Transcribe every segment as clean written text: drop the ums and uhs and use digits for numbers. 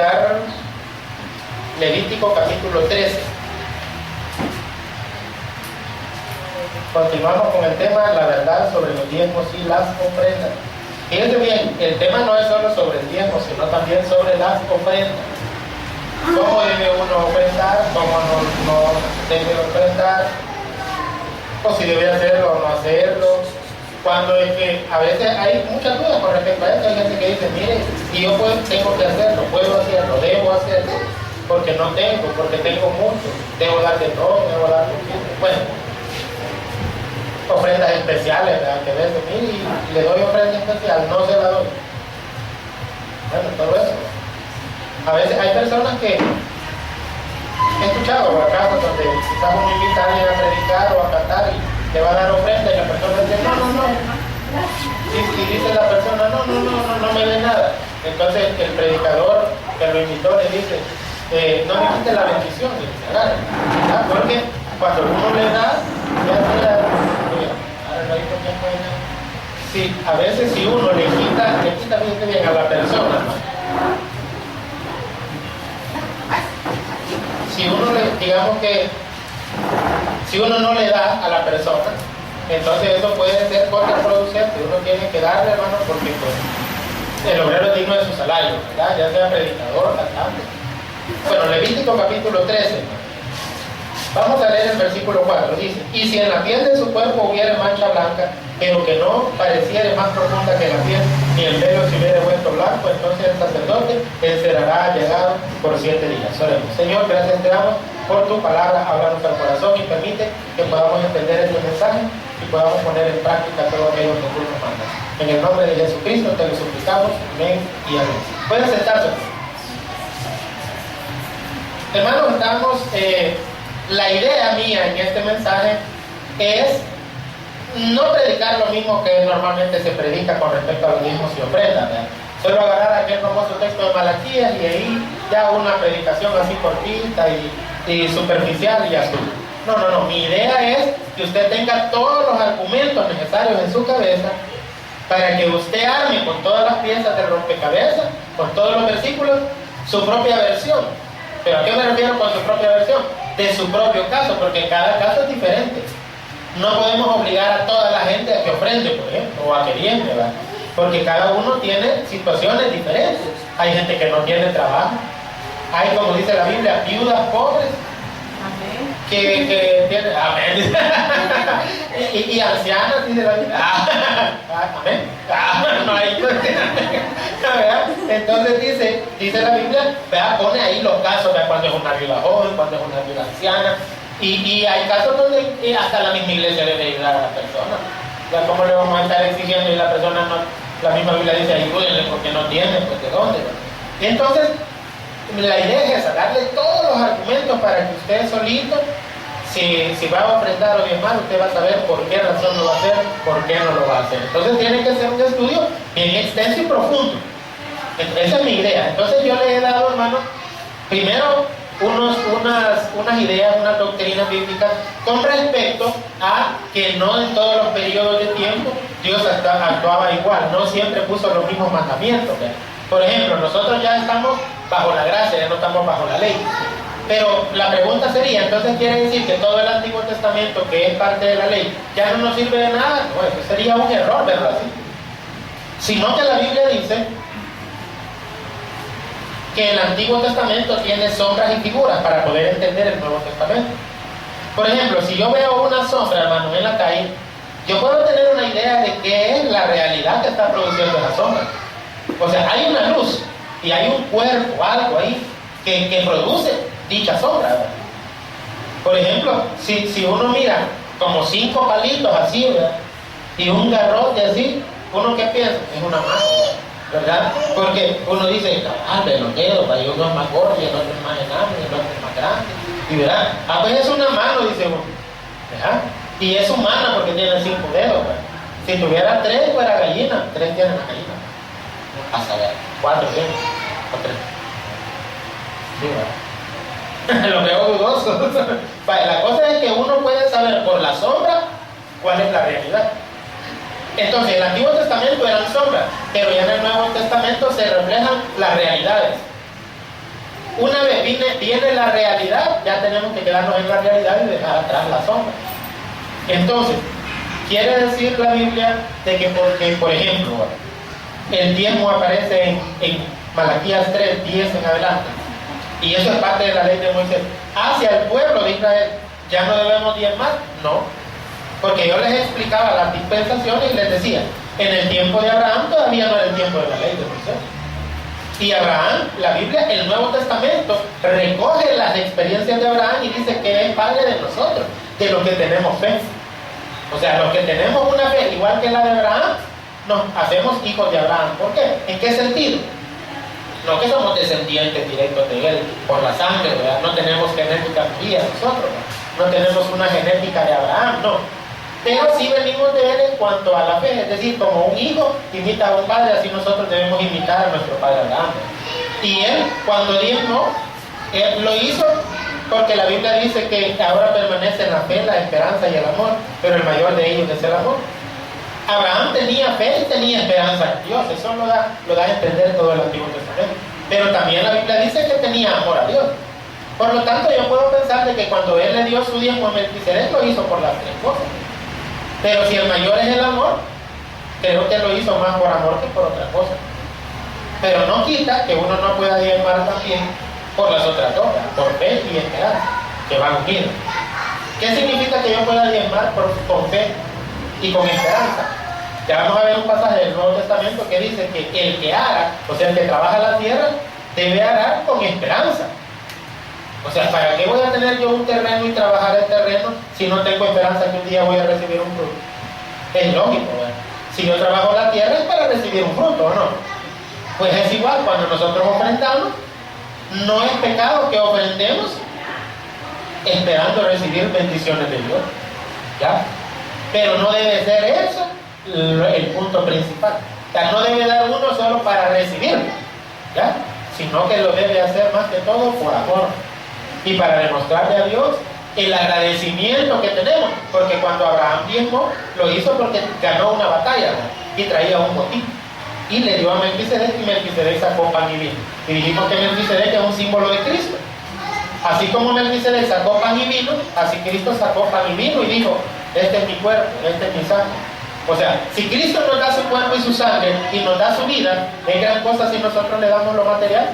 buscar Levítico capítulo 13. Continuamos con el tema, la verdad sobre los diezmos y las ofrendas. Fíjense bien, el tema no es solo sobre el diezmo, sino también sobre las ofrendas. ¿Cómo debe uno ofrendar? ¿Cómo no debe ofrendar? O si debe hacerlo o no hacerlo. Cuando es que a veces hay muchas dudas con respecto a esto. Hay gente que dice, mire, si yo tengo que hacerlo, puedo hacerlo, debo hacerlo, porque no tengo, porque tengo mucho, debo dar de todo, debo dar poquito. Bueno, ofrendas especiales, ¿verdad? Que veces, mire, le doy ofrenda especial, no se la doy. Bueno, todo eso. A veces hay personas que he escuchado acá donde quizás uno invita a alguien a predicar o a cantar y le va a dar ofrenda y la persona dice no. Y dice la persona no me dé nada. Entonces el predicador que lo invitó le dice no me quite la bendición, y dice, agarra. Porque cuando uno le da, sí, a veces si uno le quita bien a la persona, si uno digamos que si uno no le da a la persona, entonces eso puede ser contraproducente. Uno tiene que darle, hermano, porque pues, el obrero es digno de su salario, ¿verdad? Ya sea predicador, cantante. Bueno, Levítico capítulo 13. Vamos a leer el versículo 4. Dice, y si en la piel de su cuerpo hubiera mancha blanca, pero que no pareciera más profunda que la piel, ni el pelo se hubiera vuelto blanco, entonces el sacerdote encerrará llegado por 7 días. Oremos. Señor, gracias te damos por tu palabra, háblanos al corazón y permite que podamos entender este mensaje y podamos poner en práctica todo aquello que tú nos mandas. En el nombre de Jesucristo te lo suplicamos. Amén y amén. Pueden sentarse. Hermanos, estamos... la idea mía en este mensaje es no predicar lo mismo que normalmente se predica con respecto a los diezmos y ofrendas, ¿verdad? Solo agarrar aquel famoso texto de Malaquías y ahí ya una predicación así cortita y superficial y azul. No. Mi idea es que usted tenga todos los argumentos necesarios en su cabeza para que usted arme con todas las piezas del rompecabezas, con todos los versículos, su propia versión. ¿Pero a qué me refiero con su propia versión? De su propio caso, porque cada caso es diferente. No podemos obligar a toda la gente a que ofrende, por ejemplo, o a que diezme, ¿verdad? Porque cada uno tiene situaciones diferentes. Hay gente que no tiene trabajo. Hay, como dice la Biblia, viudas pobres. Amén. Que tienen... Amén. y ancianas, dice la Biblia. Amén. No hay... Entonces dice la Biblia, ¿verdad? Pone ahí los casos, ¿verdad? Cuando es una viuda joven, cuando es una viuda anciana. Y hay casos donde hasta la misma iglesia debe ayudar a la persona. ¿Ya cómo le vamos a estar exigiendo y la persona no? La misma Biblia dice, ayúdenle porque no tiene, pues ¿de dónde? Y entonces, la idea es esa, darle todos los argumentos para que usted solito, si va a ofrendar o diezmar, usted va a saber por qué razón lo va a hacer, por qué no lo va a hacer. Entonces tiene que ser un estudio bien extenso y profundo. Esa es mi idea. Entonces yo le he dado, hermano, primero unas ideas, unas doctrinas bíblicas con respecto a que no en todos los periodos de tiempo Dios actuaba igual, no siempre puso los mismos mandamientos, ¿verdad? Por ejemplo, nosotros ya estamos bajo la gracia, ya no estamos bajo la ley. Pero la pregunta sería, entonces quiere decir que todo el Antiguo Testamento, que es parte de la ley, ya no nos sirve de nada. Bueno, eso sería un error, ¿verdad? Sino que la Biblia dice que el Antiguo Testamento tiene sombras y figuras para poder entender el Nuevo Testamento. Por ejemplo, si yo veo una sombra, hermano, en la calle, yo puedo tener una idea de qué es la realidad que está produciendo la sombra. O sea, hay una luz y hay un cuerpo, algo ahí que produce dicha sombra, ¿verdad? Por ejemplo, si uno mira como 5 palitos así, ¿verdad? Y un garrote así, ¿uno qué piensa? Es una mano, ¿verdad? Porque uno dice, de los dedos, para uno es más gordo y el otro es más enano y el otro es más grande. Y verá, pues es una mano, dice uno, ¿verdad? Y es humana porque tiene 5 dedos, ¿verdad? Si tuviera 3, fuera gallina. 3 tienen la gallina. A saber, 4 tienen, o 3. Sí, ¿verdad? Lo veo dudoso. La cosa es que uno puede saber por la sombra cuál es la realidad. Entonces, el Antiguo Testamento eran sombras, pero ya en el Nuevo Testamento se reflejan las realidades. Una vez viene la realidad, ya tenemos que quedarnos en la realidad y dejar atrás la sombra. Entonces, quiere decir la Biblia de que porque, por ejemplo, el diezmo aparece en Malaquías 3, 10 en adelante, y eso es parte de la ley de Moisés, hacia el pueblo de Israel, ¿ya no debemos diezmar? No, porque yo les explicaba las dispensaciones y les decía, en el tiempo de Abraham todavía no era el tiempo de la ley de Moisés. Y Abraham, la Biblia, el Nuevo Testamento, recoge las experiencias de Abraham y dice que es padre de nosotros, de los que tenemos fe. O sea, los que tenemos una fe igual que la de Abraham, nos hacemos hijos de Abraham. ¿Por qué? ¿En qué sentido? No que somos descendientes directos de él por la sangre, ¿verdad? No tenemos genética judía nosotros, ¿verdad? No tenemos una genética de Abraham, no. Pero sí venimos de él en cuanto a la fe, es decir, como un hijo imita a un padre, así nosotros debemos imitar a nuestro padre Abraham. Y él, cuando diezmó, él lo hizo porque la Biblia dice que ahora permanece en la fe, la esperanza y el amor, pero el mayor de ellos es el amor. Abraham tenía fe y tenía esperanza en Dios, eso lo da a entender todo el Antiguo Testamento. Pero también la Biblia dice que tenía amor a Dios. Por lo tanto, yo puedo pensar de que cuando él le dio su diezmo a Melquisedec, lo hizo por las tres cosas. Pero si el mayor es el amor, creo que lo hizo más por amor que por otra cosa. Pero no quita que uno no pueda diezmar también por las otras dos, por fe y esperanza, que van unidos. ¿Qué significa que yo pueda diezmar con fe y con esperanza? Ya vamos a ver un pasaje del Nuevo Testamento que dice que el que ara, o sea, el que trabaja la tierra, debe arar con esperanza. O sea, ¿para qué voy a tener yo un terreno y trabajar el terreno si no tengo esperanza que un día voy a recibir un fruto? Es lógico, ¿verdad? Si yo trabajo la tierra es para recibir un fruto, ¿o no? Pues es igual, cuando nosotros ofrendamos, no es pecado que ofrendemos esperando recibir bendiciones de Dios, ¿ya? Pero no debe ser eso el punto principal. O sea, no debe dar uno solo para recibirlo, ¿ya? Sino que lo debe hacer más que todo por amor y para demostrarle a Dios el agradecimiento que tenemos, porque cuando Abraham diezmó, lo hizo porque ganó una batalla, ¿no? Y traía un botín y le dio a Melquisedec, y Melquisedec sacó pan y vino, y dijimos que Melquisedec es un símbolo de Cristo. Así como Melquisedec sacó pan y vino, así Cristo sacó pan y vino y dijo, este es mi cuerpo, este es mi sangre. O sea, si Cristo nos da su cuerpo y su sangre y nos da su vida, ¿es gran cosa si nosotros le damos lo material?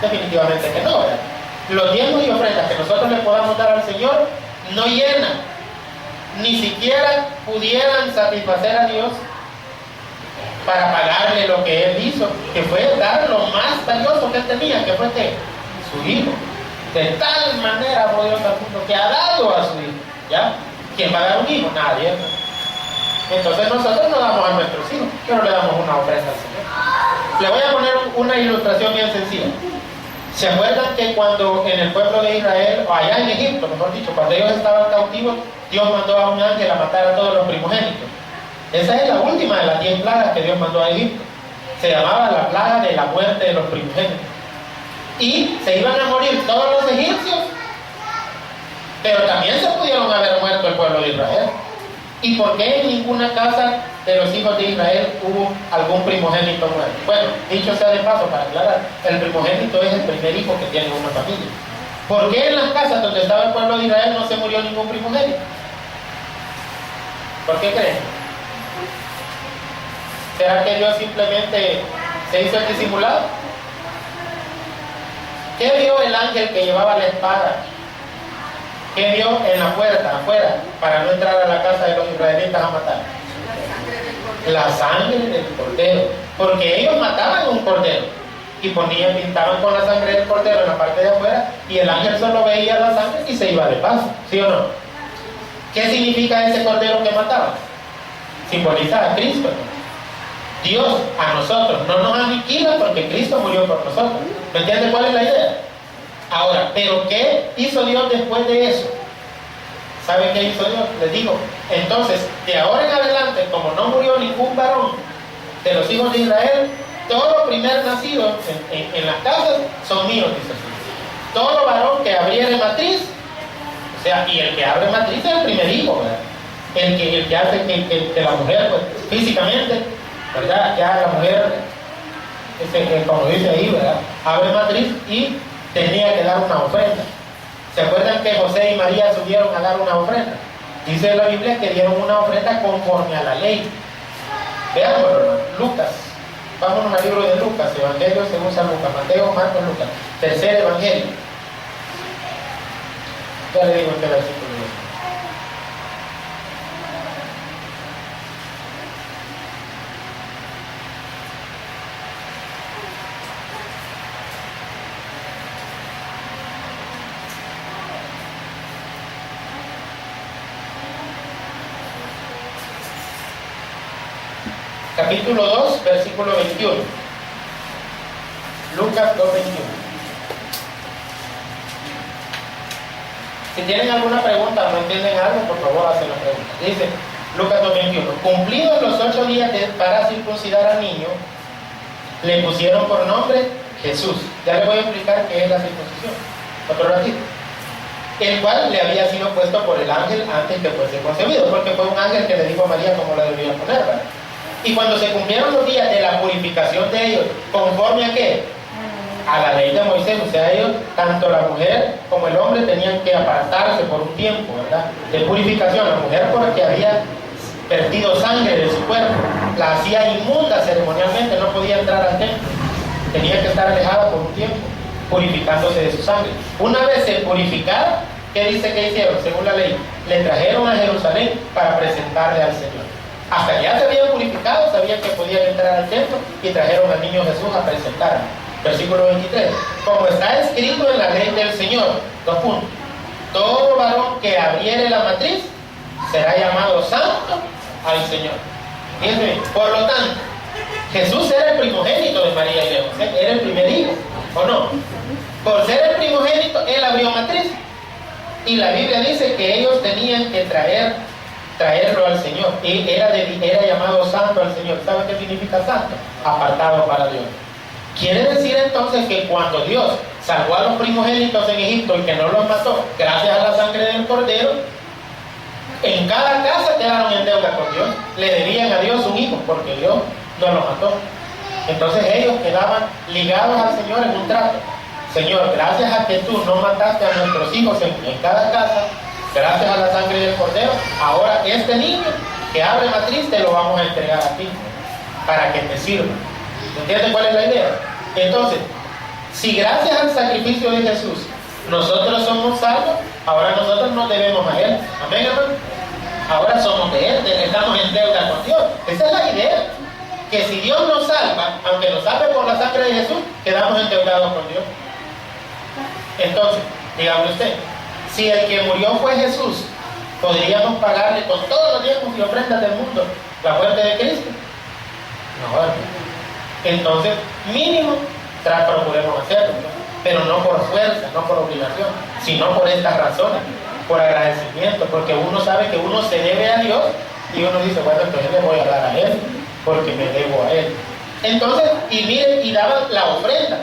Definitivamente que no, ¿verdad? Los diezmos y ofrendas que nosotros le podamos dar al Señor no llenan, ni siquiera pudieran satisfacer a Dios para pagarle lo que Él hizo, que fue dar lo más valioso que Él tenía, que fue que su Hijo. De tal manera amó Dios al mundo que ha dado a su Hijo, ¿ya? ¿Quién va a dar un hijo? Nadie. Entonces nosotros no damos a nuestros hijos, pero le damos una ofrenda al Señor. Le voy a poner una ilustración bien sencilla. ¿Se acuerdan que cuando en el pueblo de Israel, o allá en Egipto, mejor dicho, cuando ellos estaban cautivos, Dios mandó a un ángel a matar a todos los primogénitos? Esa es la última de las 10 plagas que Dios mandó a Egipto. Se llamaba la plaga de la muerte de los primogénitos. Y se iban a morir todos los egipcios, pero también se pudieron haber muerto el pueblo de Israel. ¿Y por qué en ninguna casa de los hijos de Israel hubo algún primogénito muerto? Bueno, dicho sea de paso, para aclarar, el primogénito es el primer hijo que tiene una familia. ¿Por qué en las casas donde estaba el pueblo de Israel no se murió ningún primogénito? ¿Por qué creen? ¿Será que Dios simplemente se hizo el disimulado? ¿Qué vio el ángel que llevaba la espada? ¿Qué vio en la puerta, afuera, para no entrar a la casa de los israelitas a matar? La sangre del cordero. Porque ellos mataban un cordero y pintaban con la sangre del cordero en la parte de afuera, y el ángel solo veía la sangre y se iba de paso, ¿sí o no? ¿Qué significa ese cordero que mataban? Simboliza a Cristo, ¿no? Dios a nosotros no nos aniquila porque Cristo murió por nosotros. ¿Me entienden cuál es la idea? Ahora, ¿pero qué hizo Dios después de eso? ¿Saben qué hizo Dios? Les digo, entonces, de ahora en adelante, como no murió ningún varón de los hijos de Israel, todo primer nacido en las casas son míos, dice Jesús. Todo varón que abriere matriz, o sea, y el que abre matriz es el primer hijo, ¿verdad? El que hace que la mujer, pues, físicamente, ¿verdad? Ya la mujer como dice ahí, ¿verdad? Abre matriz y tenía que dar una ofrenda. ¿Se acuerdan que José y María subieron a dar una ofrenda? Dice la Biblia que dieron una ofrenda conforme a la ley. Veámoslo, hermano. Lucas. Vámonos al libro de Lucas, Evangelio según San Lucas, Mateo, Marcos, Lucas. Tercer Evangelio. Ya le digo este versículo. Capítulo 2, versículo 21. Lucas 2, 21. Si tienen alguna pregunta o no entienden algo, por favor, hacen la pregunta. Dice Lucas 2, 21. Cumplidos los 8 días para circuncidar al niño, le pusieron por nombre Jesús. Ya les voy a explicar qué es la circuncisión. Otro ratito. El cual le había sido puesto por el ángel antes que fuese concebido, porque fue un ángel que le dijo a María cómo la debía poner, ¿verdad? Y cuando se cumplieron los días de la purificación de ellos, ¿conforme a qué? A la ley de Moisés. O sea, ellos, tanto la mujer como el hombre, tenían que apartarse por un tiempo, ¿verdad? De purificación. La mujer porque había perdido sangre de su cuerpo, la hacía inmunda ceremonialmente, no podía entrar al templo. Tenía que estar alejada por un tiempo, purificándose de su sangre. Una vez se purificaron, ¿qué dice que hicieron? Según la ley, le trajeron a Jerusalén para presentarle al Señor. Hasta que ya se habían purificado, sabían que podían entrar al templo y trajeron al niño Jesús a presentarle. Versículo 23. Como está escrito en la ley del Señor, 2 puntos. Todo varón que abriere la matriz será llamado santo al Señor. Fíjense, por lo tanto, Jesús era el primogénito de María y de José, era el primer hijo, ¿o no? Por ser el primogénito, él abrió matriz. Y la Biblia dice que ellos tenían que traerlo al Señor. Y era llamado santo al Señor. ¿Sabe qué significa santo? Apartado para Dios. Quiere decir entonces que cuando Dios salvó a los primogénitos en Egipto y que no los mató, gracias a la sangre del Cordero, en cada casa quedaron en deuda con Dios. Le debían a Dios un hijo porque Dios no los mató. Entonces ellos quedaban ligados al Señor en un trato. Señor, gracias a que tú no mataste a nuestros hijos en cada casa, gracias a la sangre del Cordero, ahora este niño que abre matriz te lo vamos a entregar a ti para que te sirva. ¿Entiendes cuál es la idea? Entonces, si gracias al sacrificio de Jesús nosotros somos salvos, ahora nosotros nos debemos a Él. Amén, hermano. Ahora somos de Él, estamos en deuda con Dios. Esa es la idea. Que si Dios nos salva, aunque nos salve por la sangre de Jesús, quedamos endeudados con Dios. Entonces, dígame usted, si el que murió fue Jesús, ¿podríamos pagarle con todos los diezmos y ofrendas del mundo la muerte de Cristo? No, hermano. Entonces, mínimo, procuremos hacerlo, ¿no? Pero no por fuerza, no por obligación, sino por estas razones, por agradecimiento, porque uno sabe que uno se debe a Dios y uno dice, bueno, entonces le voy a dar a Él, porque me debo a Él. Entonces, y miren, y daban la ofrenda.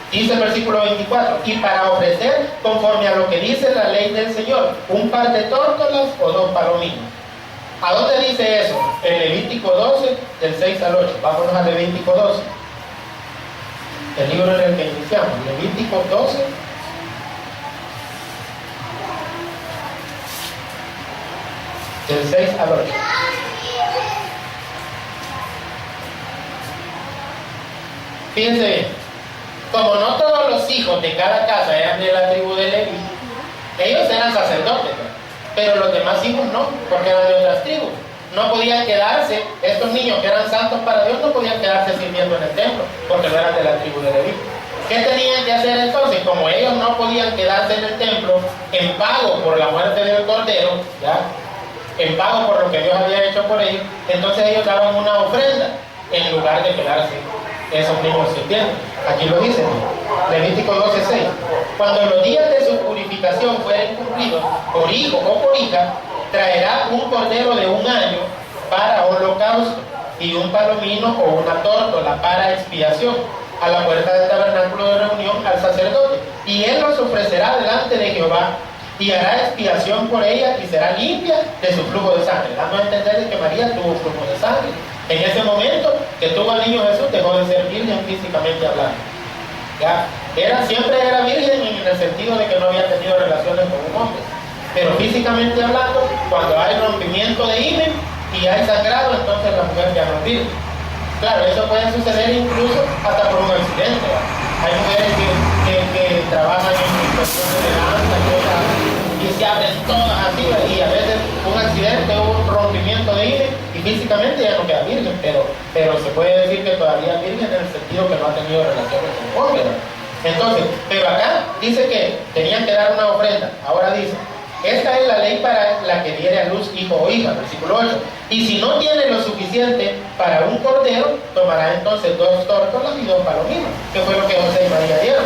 Dice el versículo 24, y para ofrecer conforme a lo que dice la ley del Señor, un par de tórtolas o 2 palominos. ¿A dónde dice eso? En Levítico 12, del 6 al 8. Vámonos a Levítico 12. El libro en el que iniciamos. Levítico 12. Del 6 al 8. Fíjense bien. Como no todos los hijos de cada casa eran de la tribu de Leví, ellos eran sacerdotes, pero los demás hijos no, porque eran de otras tribus. No podían quedarse, estos niños que eran santos para Dios no podían quedarse sirviendo en el templo, porque no eran de la tribu de Leví. ¿Qué tenían que hacer entonces? Como ellos no podían quedarse en el templo en pago por la muerte del Cordero, ¿ya? En pago por lo que Dios había hecho por ellos, entonces ellos daban una ofrenda en lugar de quedarse esos niños sirviendo. Aquí lo dice, Levítico 12:6. Cuando los días de su purificación fueren cumplidos, por hijo o por hija, traerá un cordero de 1 año para holocausto y un palomino o una tórtola para expiación a la puerta del tabernáculo de reunión al sacerdote, y él los ofrecerá delante de Jehová y hará expiación por ella y será limpia de su flujo de sangre, dando a entender que María tuvo flujo de sangre. En ese momento que tuvo al niño Jesús, dejó de ser virgen físicamente hablando. ¿Ya? Siempre era virgen en el sentido de que no había tenido relaciones con un hombre. Pero físicamente hablando, cuando hay rompimiento de himen y hay sangrado, entonces la mujer ya no es virgen. Claro, eso puede suceder incluso hasta por un accidente. Hay mujeres que trabajan en cuestiones de danza y se abren todas así, y a veces un accidente o un rompimiento de himen y físicamente ya no queda virgen, pero se puede decir que todavía es virgen en el sentido que no ha tenido relaciones con hombre. Entonces, pero acá dice que tenían que dar una ofrenda. Ahora dice, esta es la ley para la que diere a luz hijo o hija, versículo 8. Y si no tiene lo suficiente para un cordero, tomará entonces 2 tórtolas y 2 palominos, que fue lo que José y María dieron.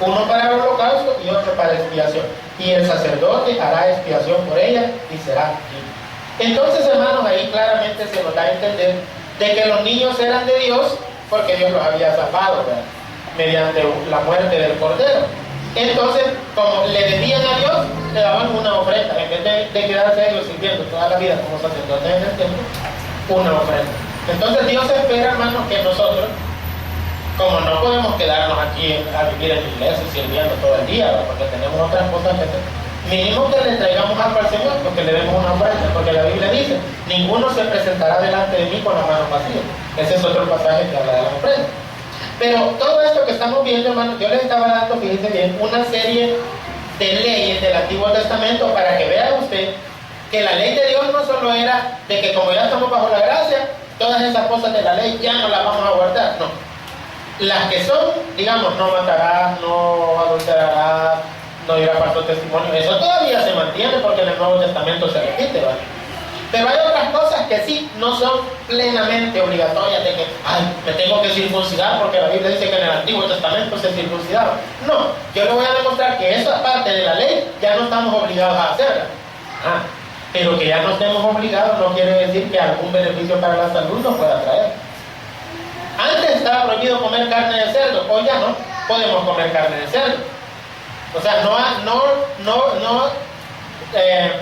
Uno para el holocausto y otro para expiación. Y el sacerdote hará expiación por ella y será libre. Entonces, hermanos, ahí claramente se nos da a entender de que los niños eran de Dios porque Dios los había salvado, ¿verdad? Mediante la muerte del cordero. Entonces, como le debían a Dios, le daban una ofrenda, en vez de quedarse ellos sirviendo toda la vida como sacerdotes en el templo, una ofrenda. Entonces Dios espera, hermanos, que nosotros, como no podemos quedarnos aquí a vivir en la iglesia sirviendo todo el día, ¿verdad? Porque tenemos otras cosas que hacer, mínimo que le traigamos algo al Señor, porque le demos una ofrenda, porque la Biblia dice, ninguno se presentará delante de mí con la mano vacía. Ese es otro pasaje que habla de la ofrenda. Pero todo esto que estamos viendo, hermanos, yo les estaba dando, fíjense bien, una serie de leyes del Antiguo Testamento para que vea usted que la ley de Dios no solo era de que como ya estamos bajo la gracia, todas esas cosas de la ley ya no las vamos a guardar, no. Las que son, digamos, no matarás, no adulterarás, no dirás falso testimonio, eso todavía se mantiene porque en el Nuevo Testamento se repite, ¿vale? Pero hay otras cosas que sí no son plenamente obligatorias de que, ay, me tengo que circuncidar porque la Biblia dice que en el Antiguo Testamento se circuncidaba. No, yo le voy a demostrar que esa parte de la ley ya no estamos obligados a hacerla. Pero que ya no estemos obligados no quiere decir que algún beneficio para la salud nos pueda traer. Antes estaba prohibido comer carne de cerdo, hoy ya no podemos comer carne de cerdo. O sea,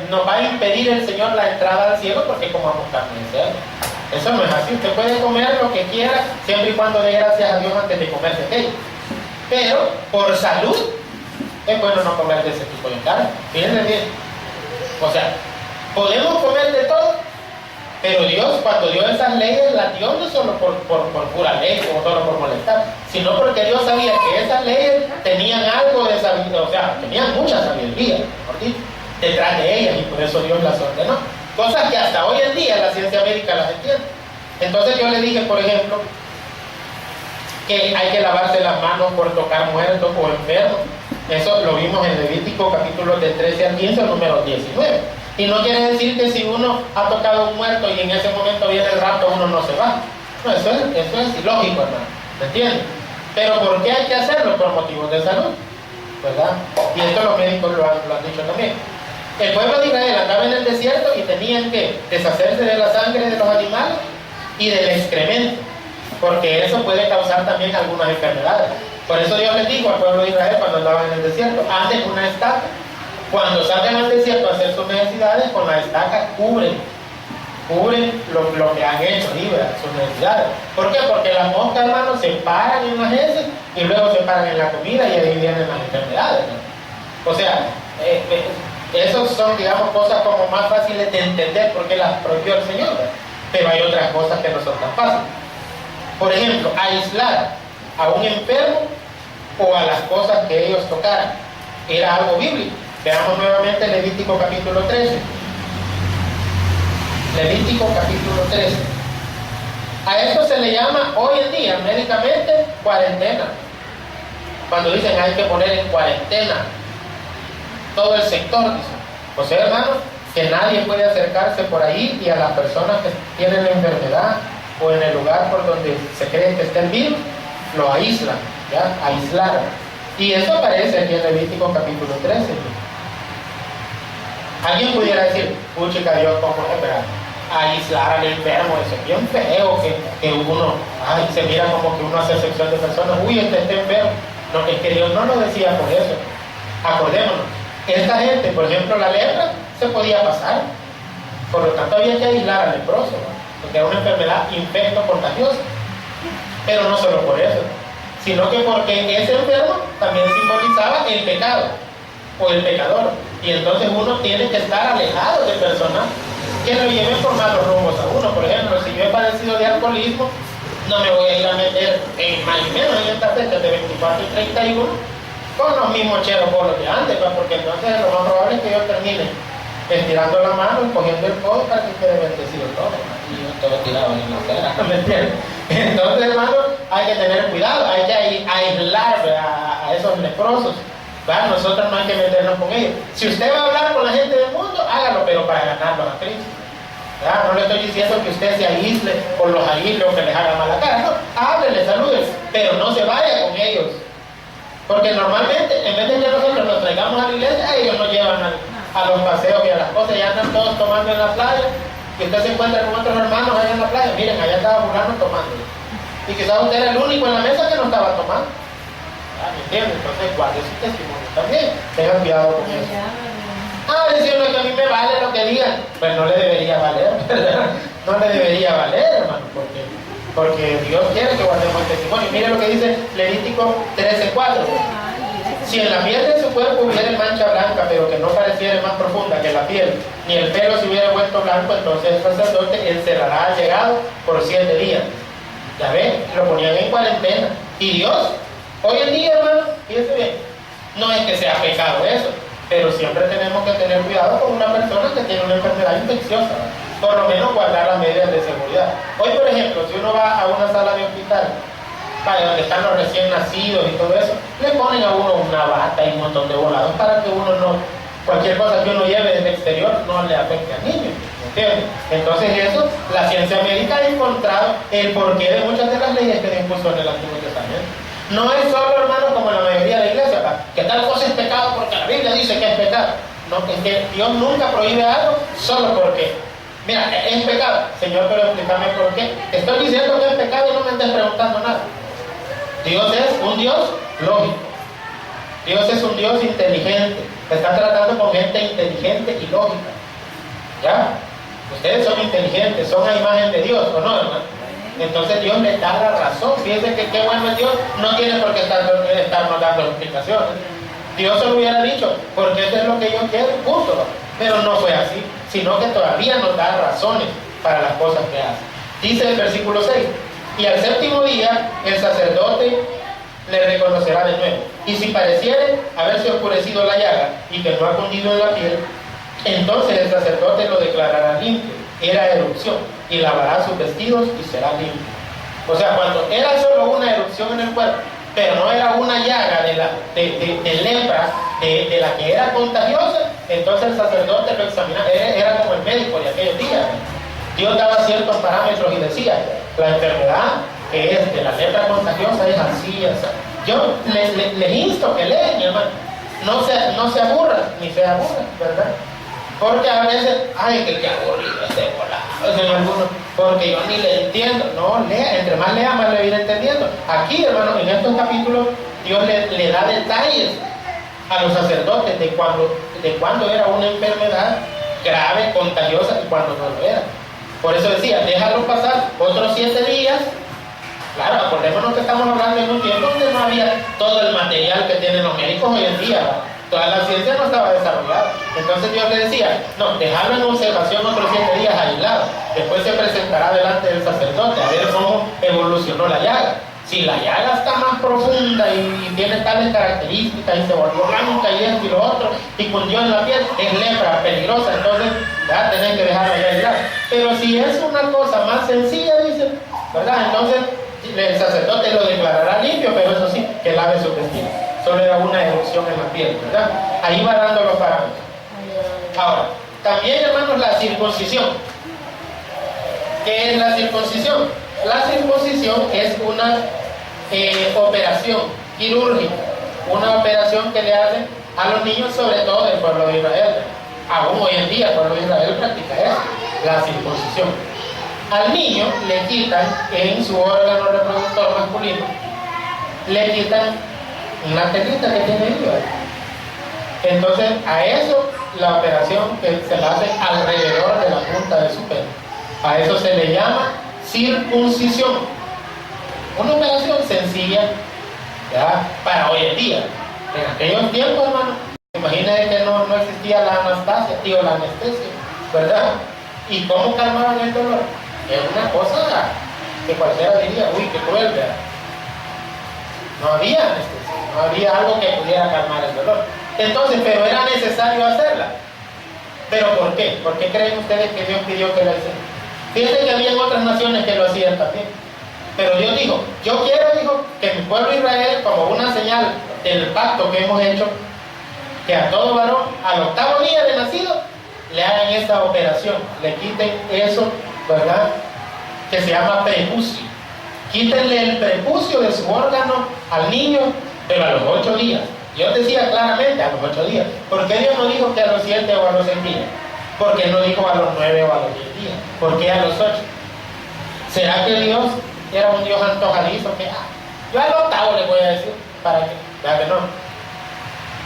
nos va a impedir el Señor la entrada al cielo porque comamos carne de cerdo. Eso no es así. Usted puede comer lo que quiera siempre y cuando dé gracias a Dios antes de comerse aquello. Pero por salud es bueno no comer de ese tipo de carne. Fíjense bien. O sea, podemos comer de todo, pero Dios cuando dio esas leyes las dio no solo por pura ley o solo por molestar, sino porque Dios sabía que esas leyes tenían algo de sabiduría, o sea, tenían mucha sabiduría, mejor dicho, detrás de ellas, y por eso Dios las ordenó. Cosas que hasta hoy en día la ciencia médica las entiende. Entonces yo le dije, por ejemplo, que hay que lavarse las manos por tocar muertos o enfermos. Eso lo vimos en Levítico capítulo de 13 al 15, número 19. Y no quiere decir que si uno ha tocado un muerto y en ese momento viene el rapto, uno no se va. No, eso es ilógico, hermano. ¿Me entiendes? Pero ¿por qué hay que hacerlo? Por motivos de salud, ¿verdad? Y esto los médicos lo han dicho también. El pueblo de Israel andaba en el desierto y tenían que deshacerse de la sangre de los animales y del excremento, porque eso puede causar también algunas enfermedades. Por eso Dios les dijo al pueblo de Israel cuando andaban en el desierto, anden una estaca. Cuando salgan al desierto a hacer sus necesidades, con la estaca cubren lo que han hecho, sus necesidades. ¿Por qué? Porque las moscas, hermanos, se paran en las heces y luego se paran en la comida y ahí vienen las enfermedades, ¿no? O sea, esos son, digamos, cosas como más fáciles de entender porque las prohibió el Señor, ¿verdad? Pero hay otras cosas que no son tan fáciles. Por ejemplo, aislar a un enfermo o a las cosas que ellos tocaran. Era algo bíblico. Veamos nuevamente Levítico capítulo 13. Levítico capítulo 13. A esto se le llama hoy en día médicamente cuarentena. Cuando dicen hay que poner en cuarentena todo el sector, dicen. O sea, hermanos, que nadie puede acercarse por ahí y a las personas que tienen la enfermedad o en el lugar por donde se cree que está el virus, lo aíslan, ¿ya? Aislar. Y eso aparece aquí en Levítico capítulo 13. Alguien pudiera decir, puchica Dios, ¿cómo es, verdad? Aislar al enfermo, eso es bien feo, que uno, se mira como que uno hace sección de personas, este está enfermo. No, es que Dios no lo decía por eso. Acordémonos, esta gente, por ejemplo, la lepra, se podía pasar. Por lo tanto, había que aislar al leproso, ¿no? Porque era una enfermedad infecto contagiosa. Pero no solo por eso. sino que porque ese enfermo también simbolizaba el pecado o el pecador. Y entonces uno tiene que estar alejado de personas que lo lleven por malos rumbos a uno. Por ejemplo, si yo he padecido de alcoholismo, no me voy a ir a meter en más y menos en esta fecha de 24 y 31 con los mismos cheros bolos de antes, pues, porque entonces lo más probable es que yo termine estirando la mano y cogiendo el codo para que quede bendecido todo, y yo todo tirado en la acera, ¿me entiendes? Entonces, hermano, hay que tener cuidado, hay que aislar a esos leprosos, ¿verdad? Nosotros no hay que meternos con ellos. Si usted va a hablar con la gente del mundo, hágalo, pero para ganarlos a Cristo, ¿verdad? No le estoy diciendo que usted se aísle o los aísle o que les haga mala cara, no, háblele, salúdenle, pero no se vaya con ellos, porque normalmente, en vez de que nosotros los traigamos a la iglesia, ellos nos llevan a los paseos y a las cosas, ya andan todos tomando en la playa, y usted se encuentra con otros hermanos allá en la playa, miren, allá estaba fulano tomando, y quizás usted era el único en la mesa que no estaba tomando, ¿me entiendes? Entonces guarde su testimonio también, tengan cuidado con eso. Decirle que a mí me vale lo que digan, pues no le debería valer, ¿verdad? No le debería valer, hermano, porque Dios quiere que guardemos el testimonio. Mire lo que dice Levítico 13:4. Si en la piel de su cuerpo hubiera mancha blanca, pero que no pareciera más profunda que la piel, ni el pelo se hubiera vuelto blanco, entonces el sacerdote encerrará al llegado por 7 días. Ya ven, lo ponían en cuarentena. Y Dios, hoy en día, hermano, fíjense bien, no es que sea pecado eso, pero siempre tenemos que tener cuidado con una persona que tiene una enfermedad infecciosa, por lo menos guardar las medidas de seguridad. Hoy, por ejemplo, si uno va a una sala de hospital, para donde están los recién nacidos y todo eso, le ponen a uno una bata y un montón de volados para que uno no, cualquier cosa que uno lleve desde el exterior no le afecte al niño, ¿entiendes? Entonces eso, la ciencia médica ha encontrado el porqué de muchas de las leyes que se impuso en el Antiguo Testamento. No es solo, hermano, como la mayoría de la iglesia, que tal cosa es pecado porque la Biblia dice que es pecado. No, es que Dios nunca prohíbe algo solo porque, mira, es pecado. Señor, pero explícame por qué. Estoy diciendo que es pecado y no me estés preguntando nada. Dios es un Dios lógico. Dios es un Dios inteligente. Está tratando con gente inteligente y lógica. ¿Ya? Ustedes son inteligentes, son a imagen de Dios, ¿o no, hermano? Entonces Dios les da la razón. Fíjense que qué bueno es Dios, no tiene por qué estarnos dando explicaciones. Dios se lo hubiera dicho, porque eso es lo que yo quiero, punto. Pero no fue así, sino que todavía nos da razones para las cosas que hace. Dice el versículo 6, y al 7º día el sacerdote le reconocerá de nuevo. Y si pareciere haberse oscurecido la llaga y que no ha cundido en la piel, entonces el sacerdote lo declarará limpio. Era erupción, y lavará sus vestidos y será limpio. O sea, cuando era solo una erupción en el cuerpo, pero no era una llaga de lepra, de la que era contagiosa, entonces el sacerdote lo examinaba, era como el médico de aquellos días. Dios daba ciertos parámetros y decía, la enfermedad que es de la lepra contagiosa es así, así. Yo les insto que lean, mi hermano, no se aburran, ni se aburran, ¿verdad? Porque a veces, ay, que aburrido este volado, dicen algunos, porque yo ni le entiendo. No, lea, entre más lea, más le iré entendiendo. Aquí, hermano, en estos capítulos, Dios le da detalles a los sacerdotes de cuando era una enfermedad grave, contagiosa y cuando no lo era. Por eso decía, déjalo pasar otros 7 días. Claro, acordémonos que estamos hablando en un tiempo donde no había todo el material que tienen los médicos hoy en día, ¿verdad? Toda la ciencia no estaba desarrollada. Entonces Dios le decía, no, dejarlo en observación otros 7 días aislado. Después se presentará delante del sacerdote a ver cómo evolucionó la llaga. Si la llaga está más profunda y tiene tales características y se volvió blanca y esto y lo otro y cundió en la piel, es lepra, peligrosa, entonces ya tenés que dejarla ya aislada. Pero si es una cosa más sencilla, dice, ¿verdad? Entonces el sacerdote lo declarará limpio, pero eso sí, que lave su vestido. Solo era una erupción en la piel, ¿verdad? Ahí va dando los parámetros. Ahora, también, hermanos, la circuncisión. ¿Qué es la circuncisión? La circuncisión es una operación quirúrgica, una operación que le hacen a los niños, sobre todo del pueblo de Israel. Aún hoy en día el pueblo de Israel practica eso, la circuncisión. Al niño le quitan en su órgano reproductor masculino, le quitan una telita que tiene ahí. Entonces a eso la operación que se la hace alrededor de la punta de su pelo, a eso se le llama circuncisión. Una operación sencilla ¿ya? Para hoy en día. En aquellos tiempos, hermano, imagínense que no existía la anastasia, la anestesia, ¿verdad? ¿Y cómo calmaban el dolor? Es una cosa que cualquiera diría, uy, qué cruel, ¿verdad? No había anestesia, no había algo que pudiera calmar el dolor. Entonces, pero era necesario hacerla. ¿Pero por qué? ¿Por qué creen ustedes que Dios pidió que la hicieran? Fíjense que había otras naciones que lo hacían también. Pero Dios dijo, yo quiero, dijo, que mi pueblo Israel, como una señal del pacto que hemos hecho, que a todo varón, al 8º día de nacido, le hagan esta operación, le quiten eso, ¿verdad? Que se llama prepucio. Quítenle el prepucio de su órgano al niño, pero a los 8 días. Dios decía claramente a los 8 días. ¿Por qué Dios no dijo que a los 7 o a los 6 días? ¿Por qué no dijo a los 9 o a los 10 días? ¿Por qué a los 8? ¿Será que Dios era un Dios antojadizo? Que yo al 8º le voy a decir, ¿para qué? Ya que no.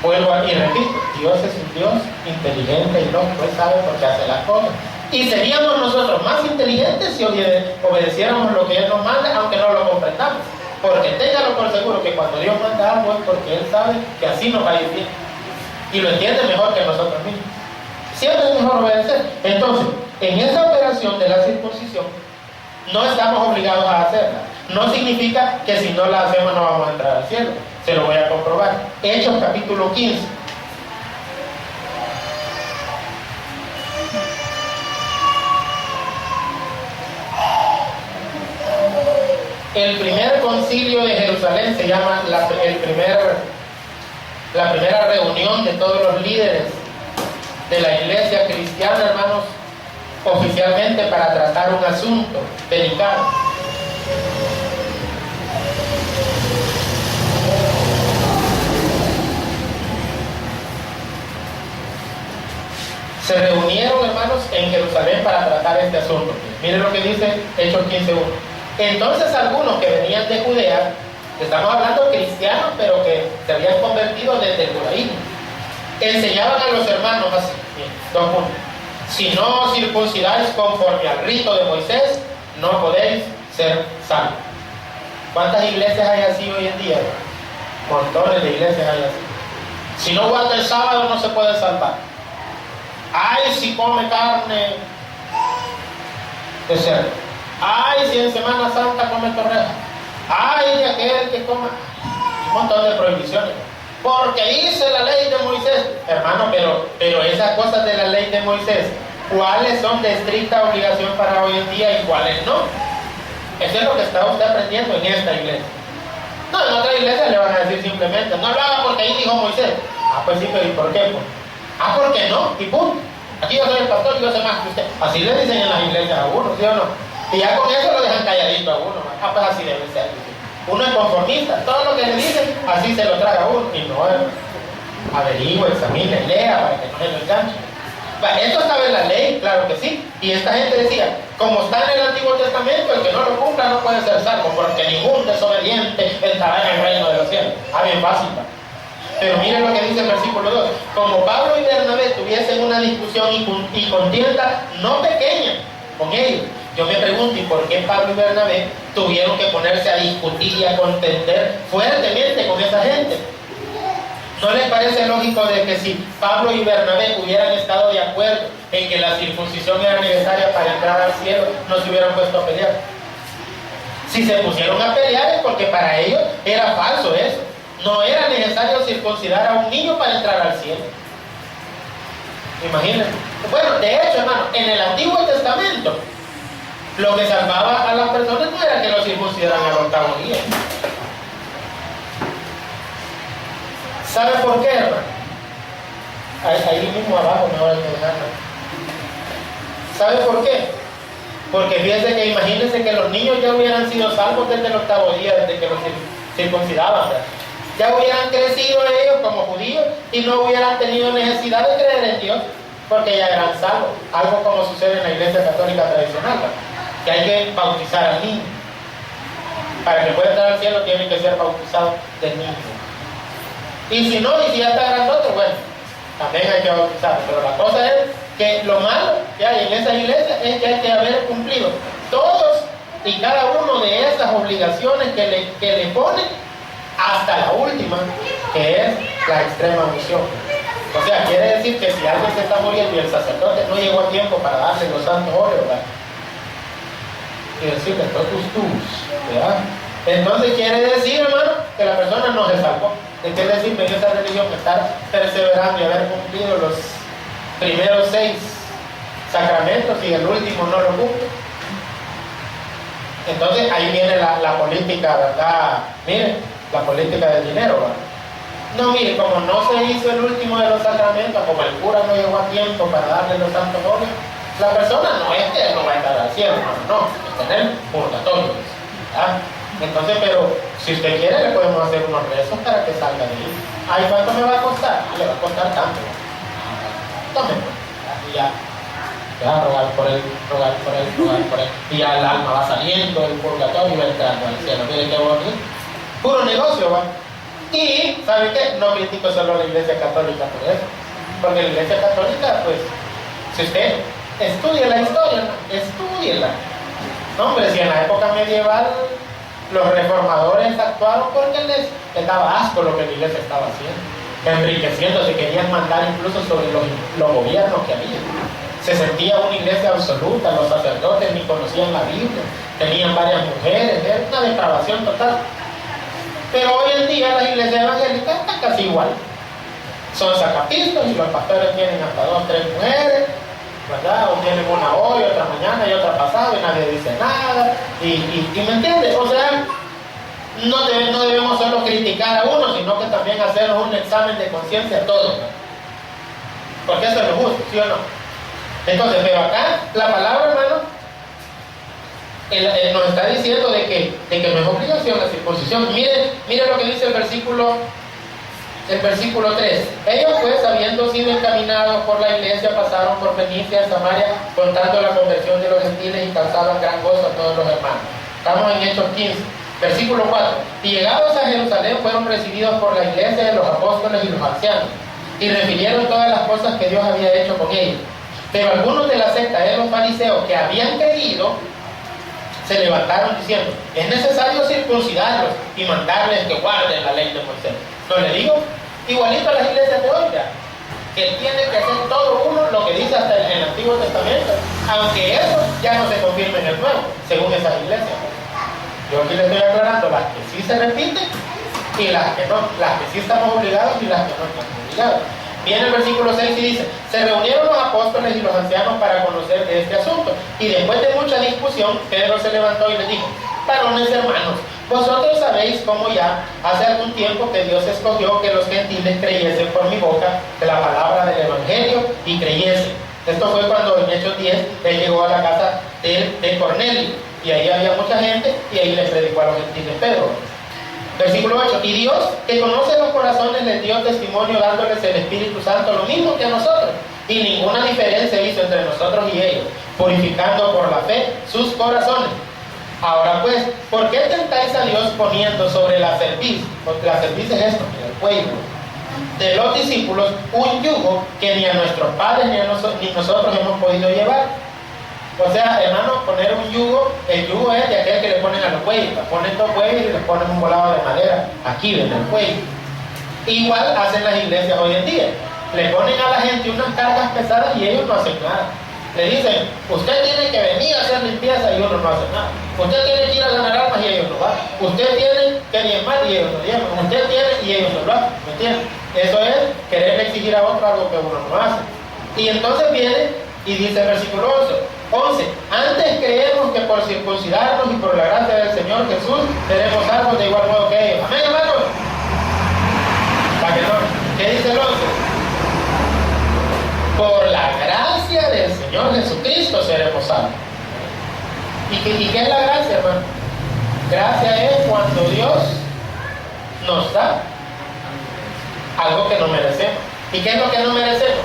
Vuelvo y repito, Dios es un Dios inteligente y lógico, Él sabe por qué hace las cosas. Y seríamos nosotros más inteligentes si obedeciéramos lo que Él nos manda, aunque no lo comprendamos. Porque téngalo por seguro que cuando Dios manda algo es porque Él sabe que así nos va a ir bien. Y lo entiende mejor que nosotros mismos. Siempre es mejor obedecer. Entonces, en esa operación de la circuncisión, no estamos obligados a hacerla. No significa que si no la hacemos no vamos a entrar al cielo. Se lo voy a comprobar. Hechos capítulo 15. El primer concilio de Jerusalén se llama la primera reunión de todos los líderes de la iglesia cristiana, hermanos, oficialmente para tratar un asunto delicado. Se reunieron, hermanos, en Jerusalén para tratar este asunto. Miren lo que dice Hechos 15:1. Entonces algunos que venían de Judea, estamos hablando de cristianos, pero que se habían convertido desde el judaísmo, enseñaban a los hermanos así, bien, 2 puntos. Si no circuncidáis conforme al rito de Moisés, no podéis ser salvos. ¿Cuántas iglesias hay así hoy en día? Montones de iglesias hay así. Si no guarda el sábado, no se puede salvar. Ay, si come carne de cerdo. Ay, si en Semana Santa come torreja. Ay, de aquel que coma. Un montón de prohibiciones. Porque dice la ley de Moisés. Hermano, pero esas cosas de la ley de Moisés, ¿cuáles son de estricta obligación para hoy en día y cuáles no? Eso es lo que está usted aprendiendo en esta iglesia. No, en otra iglesia le van a decir simplemente, no lo haga porque ahí dijo Moisés. Pues sí, pero ¿y por qué? Pues? ¿Por qué no? Y punto. Aquí yo soy el pastor y yo sé más que usted. Así le dicen en las iglesias a uno, ¿sí o no? Y ya con eso lo dejan calladito a uno. Pues así debe ser. Uno es conformista. Todo lo que le dicen, así se lo traga a uno. Y no, averigüe, examine, lea para que no se lo enganche. Esto estaba en la ley, claro que sí. Y esta gente decía, como está en el Antiguo Testamento, el que no lo cumpla no puede ser salvo, porque ningún desobediente entrará en el reino de los cielos. Bien fácil, ¿va? Pero miren lo que dice el versículo 2. Como Pablo y Bernabé tuviesen una discusión y contienda no pequeña con ellos. Yo me pregunto, ¿y por qué Pablo y Bernabé tuvieron que ponerse a discutir y a contender fuertemente con esa gente? ¿No les parece lógico de que si Pablo y Bernabé hubieran estado de acuerdo en que la circuncisión era necesaria para entrar al cielo, no se hubieran puesto a pelear? Si se pusieron a pelear es porque para ellos era falso eso. No era necesario circuncidar a un niño para entrar al cielo. Imagínense. Bueno, de hecho, hermano, en el Antiguo Testamento, lo que salvaba a las personas no era que los circuncidaran al 8º día. ¿Sabe por qué, hermano? Ahí mismo abajo me voy a dejar. ¿Sabe por qué? Porque fíjense que imagínense que los niños ya hubieran sido salvos desde el 8º día, desde que los circuncidaban, ¿verdad? Ya hubieran crecido ellos como judíos y no hubieran tenido necesidad de creer en Dios, porque ya eran salvos. Algo como sucede en la iglesia católica tradicional, ¿verdad? Que hay que bautizar al niño. Para que pueda entrar al cielo tiene que ser bautizado del niño. Y si no, y si ya está grandote, bueno, también hay que bautizarlo. Pero la cosa es que lo malo que hay en esa iglesia es que hay que haber cumplido todos y cada uno de esas obligaciones que le ponen hasta la última, que es la extrema unción. O sea, quiere decir que si alguien se está muriendo y el sacerdote no llegó a tiempo para darle los santos óleos, ¿verdad? Y decirle totus tuus, ¿verdad? Entonces quiere decir, hermano, que la persona no se salvó. Quiere decir en esa religión estar perseverando y haber cumplido los primeros 6 sacramentos y el último no lo cumple. Entonces ahí viene la política, ¿verdad? Miren, la política del dinero, ¿verdad? No, mire, como no se hizo el último de los sacramentos, como el cura no llegó a tiempo para darle los santos óleos, la persona no es que no va a estar al cielo, no, es tener purgatorio, ¿verdad? Entonces, pero si usted quiere, le podemos hacer unos rezos para que salga de ahí. Ay, ¿cuánto me va a costar? Le va a costar tanto. Tome, y ya. Rogar por él. Y ya el alma va saliendo del purgatorio y va entrando al cielo. Mire qué bonito. Puro negocio, va. Y, ¿sabe qué? No critico solo a la Iglesia Católica por eso. Porque la Iglesia Católica, pues, si usted estudia la historia, estúdiela. No, hombre, si en la época medieval los reformadores actuaron porque les daba asco lo que la Iglesia estaba haciendo, enriqueciéndose, querían mandar incluso sobre los gobiernos que había. Se sentía una iglesia absoluta, los sacerdotes ni conocían la Biblia, tenían varias mujeres, era una depravación total. Pero hoy en día las iglesias evangélicas están casi igual. Son sacapistas y los pastores tienen hasta 2 o 3 mujeres, ¿verdad? O tienen una hoy, otra mañana y otra pasado y nadie dice nada. Y ¿me entiendes? O sea, no debemos solo criticar a uno, sino que también hacernos un examen de conciencia a todos, ¿no? Porque eso es lo justo, ¿sí o no? Entonces, pero acá la palabra, hermano, nos está diciendo de que no es obligación la circuncisión. Mire lo que dice el versículo 3. Ellos pues, habiendo sido encaminados por la iglesia, pasaron por Fenicia y Samaria, contando la conversión de los gentiles y causaban gran gozo a todos los hermanos. Estamos en Hechos 15. Versículo 4. Y llegados a Jerusalén fueron recibidos por la iglesia de los apóstoles y los ancianos, y refirieron todas las cosas que Dios había hecho con ellos. Pero algunos de la secta de los fariseos que habían creído se levantaron diciendo: es necesario circuncidarlos y mandarles que guarden la ley de Moisés. No le digo, igualito a las iglesias de hoy, que tiene que hacer todo uno lo que dice hasta en el Antiguo Testamento, aunque eso ya no se confirma en el Nuevo, según esas iglesias. Yo aquí les estoy aclarando las que sí se repiten y las que no, las que sí estamos obligados y las que no estamos obligados. Viene el versículo 6 y dice: se reunieron los apóstoles y los ancianos para conocer de este asunto, y después de mucha discusión, Pedro se levantó y les dijo: varones hermanos, vosotros sabéis cómo ya hace algún tiempo que Dios escogió que los gentiles creyesen por mi boca de la palabra del evangelio y creyesen. Esto fue cuando en Hechos 10 él llegó a la casa de Cornelio, y ahí había mucha gente, y ahí les predicó a los gentiles Pedro. Versículo 8. Y Dios, que conoce los corazones, les dio testimonio dándoles el Espíritu Santo, lo mismo que a nosotros, y ninguna diferencia hizo entre nosotros y ellos, purificando por la fe sus corazones. Ahora pues, ¿por qué tentáis a Dios poniendo sobre la cerviz? Porque la cerviz es esto, el cuello de los discípulos, un yugo que ni a nuestros padres ni nosotros hemos podido llevar. O sea, hermano, poner un yugo, el yugo es de aquel que le ponen a los bueyes. Ponen 2 bueyes y les ponen un volado de madera aquí en el cuello. Igual hacen las iglesias hoy en día. Le ponen a la gente unas cargas pesadas y ellos no hacen nada. Le dicen: usted tiene que venir a hacer limpieza, y uno no hace nada. Usted tiene que ir a ganar almas y ellos no van. Usted tiene que diezmar y ellos no diezman. Usted tiene y ellos no lo hacen. ¿Me entienden? Eso es querer exigir a otro algo que uno no hace. Y entonces viene y dice el versículo 11: antes creemos que por circuncidarnos y por la gracia del Señor Jesús seremos salvos de igual modo que ellos. Amén, hermanos. ¿Para que no? ¿Qué dice el 11? Por la gracia del Señor Jesucristo seremos salvos. ¿Y qué es la gracia, hermano? Gracia es cuando Dios nos da algo que no merecemos. ¿Y qué es lo que no merecemos?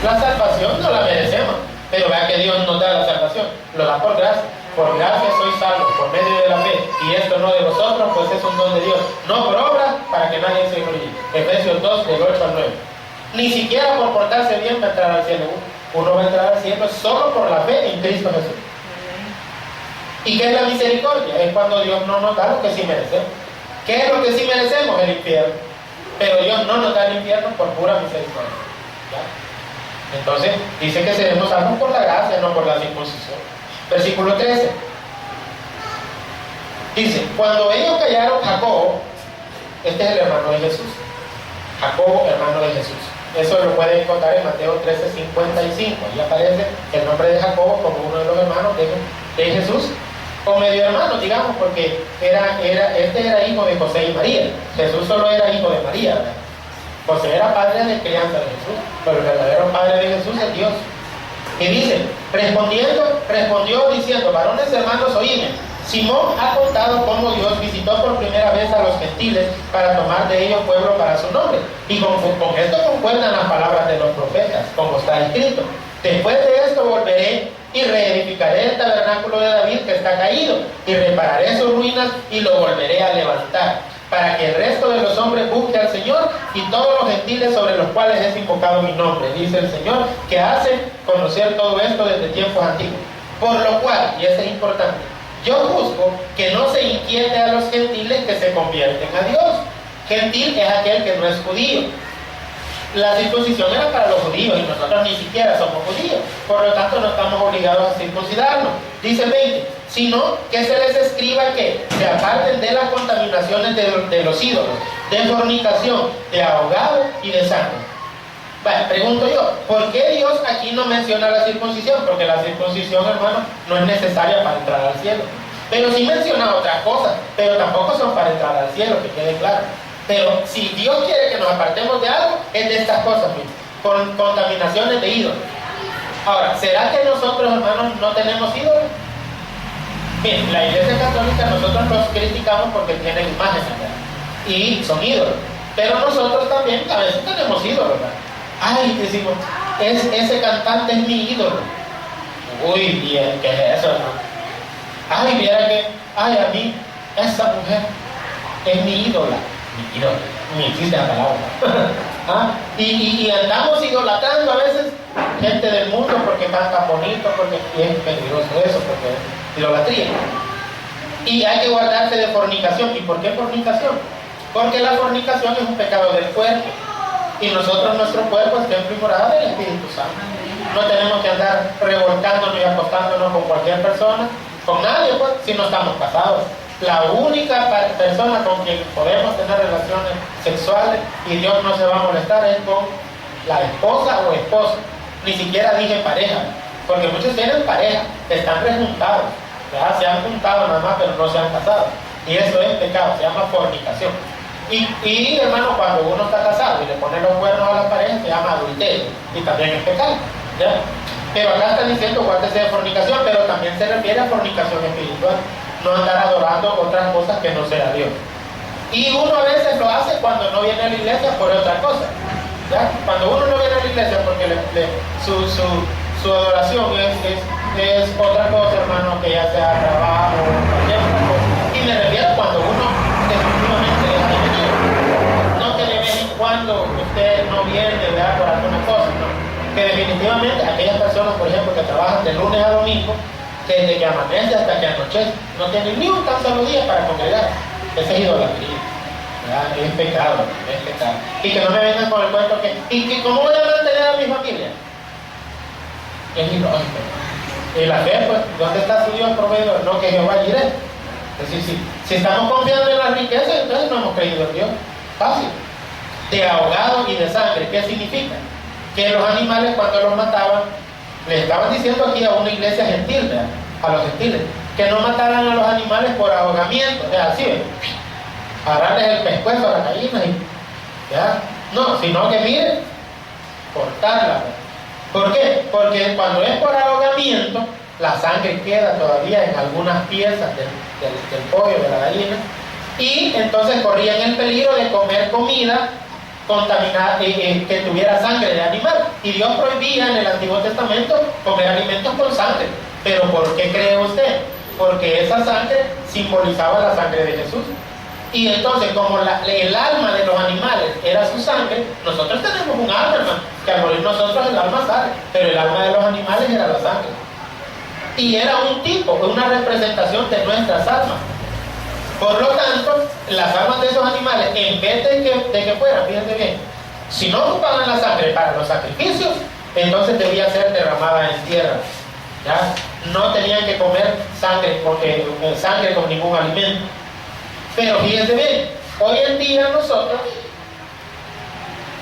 La salvación no la merecemos, pero vea que Dios nos da la salvación, lo da por gracia. Por gracia sois salvos por medio de la fe, y esto no de vosotros, pues es un don de Dios, no por obras, para que nadie se gloríe. Efesios 2, del 8 al 9. Ni siquiera por portarse bien va a entrar al cielo. Uno va a entrar al cielo solo por la fe en Cristo Jesús. ¿Y qué es la misericordia? Es cuando Dios no nos da lo que sí merecemos. ¿Qué es lo que sí merecemos? El infierno. Pero Dios no nos da el infierno por pura misericordia. ¿Ya? Entonces, dice que seremos salvos por la gracia, no por la circuncisión. Versículo 13. Dice, cuando ellos callaron, Jacobo, este es el hermano de Jesús. Jacobo, hermano de Jesús. Eso lo pueden encontrar en Mateo 13:55. Ahí aparece el nombre de Jacobo como uno de los hermanos de Jesús, o medio hermano, digamos, porque este era hijo de José y María. Jesús solo era hijo de María, ¿verdad? José era padre de crianza de Jesús, pero el verdadero padre de Jesús es Dios. Y dice, respondió diciendo, varones hermanos, oídme. Simón ha contado cómo Dios visitó por primera vez a los gentiles para tomar de ellos pueblo para su nombre. Y con esto concuerdan las palabras de los profetas, como está escrito. Después de esto volveré y reedificaré el tabernáculo de David que está caído, y repararé sus ruinas y lo volveré a levantar, para que el resto de los hombres busque al Señor y todos los gentiles sobre los cuales es invocado mi nombre, dice el Señor, que hace conocer todo esto desde tiempos antiguos. Por lo cual, y eso es importante, yo juzgo que no se inquiete a los gentiles que se convierten a Dios. Gentil es aquel que no es judío. La circuncisión era para los judíos y nosotros ni siquiera somos judíos. Por lo tanto, no estamos obligados a circuncidarnos. Dice el 20, sino que se les escriba que se aparten de las contaminaciones de los ídolos, de fornicación, de ahogado y de sangre. Bueno, pregunto yo, ¿por qué Dios aquí no menciona la circuncisión? Porque la circuncisión, hermano, no es necesaria para entrar al cielo. Pero sí menciona otras cosas, pero tampoco son para entrar al cielo, que quede claro. Pero si Dios quiere que nos apartemos de algo, es de estas cosas, con contaminaciones de ídolos. Ahora, ¿será que nosotros, hermanos, no tenemos ídolos? Bien, la Iglesia Católica nosotros los criticamos porque tienen imágenes, ¿verdad? Y son ídolos. Pero nosotros también a veces tenemos ídolos, ¿verdad? Ay, decimos, ese cantante es mi ídolo. Uy, bien, ¿qué es eso, hermano? Ay, mira que, ay, a mí, esa mujer es mi ídola. Mi ídola, ni existe la palabra. ¿Ah? Y andamos idolatrando a veces gente del mundo porque canta bonito, porque es peligroso eso, porque es idolatría. Y hay que guardarse de fornicación. ¿Y por qué fornicación? Porque la fornicación es un pecado del cuerpo. Y nosotros, nuestro cuerpo es templo y morada del Espíritu Santo. No tenemos que andar revolcándonos y acostándonos con cualquier persona, con nadie, pues, si no estamos casados. La única persona con quien podemos tener relaciones sexuales y Dios no se va a molestar es con la esposa o esposo. Ni siquiera dije pareja, porque muchos tienen pareja, están rejuntados, ¿verdad? Se han juntado nada más, pero no se han casado. Y eso es pecado, se llama fornicación. Y hermano, cuando uno está casado y le pone los cuernos a la pareja, se llama adulterio, y también es pecado, ¿ya? Pero acá está diciendo guárdese de fornicación, pero también se refiere a fornicación espiritual. No andar adorando otras cosas que no sea Dios. Y uno a veces lo hace cuando no viene a la iglesia por otra cosa, ¿ya? Cuando uno no viene a la iglesia porque su adoración es otra cosa, hermano, que ya sea trabajo o cualquier otra cosa. Y me refiero cuando uno definitivamente deja de venir. No que de vez en cuando usted no viene, ¿verdad?, por alguna cosa, no. Que definitivamente aquellas personas, por ejemplo, que trabajan de lunes a domingo, desde que amanece hasta que anochece, no tienen ni un tan solo día para congregar. Esa es idolatría, ¿verdad? Es pecado, es pecado. Y que no me vengan con el cuento que ¿cómo voy a mantener a mi familia? Es ilógico. Y la fe, pues, ¿dónde está su Dios proveedor? No, que Jehová diré. Es decir, si estamos confiando en la riqueza, entonces no hemos creído en Dios. Fácil. De ahogado y de sangre, ¿qué significa? Que los animales, cuando los mataban, les estaban diciendo aquí a una iglesia gentil, ¿verdad?, a los gentiles, que no mataran a los animales por ahogamiento, o sea, así, ¿verdad?, agarrarles el pescuezo a la gallina y, ¿ya? No, sino que miren, cortarla, ¿verdad? ¿Por qué? Porque cuando es por ahogamiento, la sangre queda todavía en algunas piezas del pollo, de la gallina, y entonces corrían el peligro de comer comida contaminada, que tuviera sangre de animal. Y Dios prohibía en el Antiguo Testamento comer alimentos con sangre. ¿Pero por qué cree usted? Porque esa sangre simbolizaba la sangre de Jesús. Y entonces, como el alma de los animales era su sangre, nosotros tenemos un alma, hermano, que al morir nosotros el alma sale, pero el alma de los animales era la sangre. Y era un tipo, una representación de nuestras almas. Por lo tanto, las almas de esos animales, en vez de que fueran, fíjense bien, si no ocupaban la sangre para los sacrificios, entonces debía ser derramada en tierra. ¿Ya? No tenían que comer sangre con ningún alimento. Pero fíjense bien, hoy en día nosotros,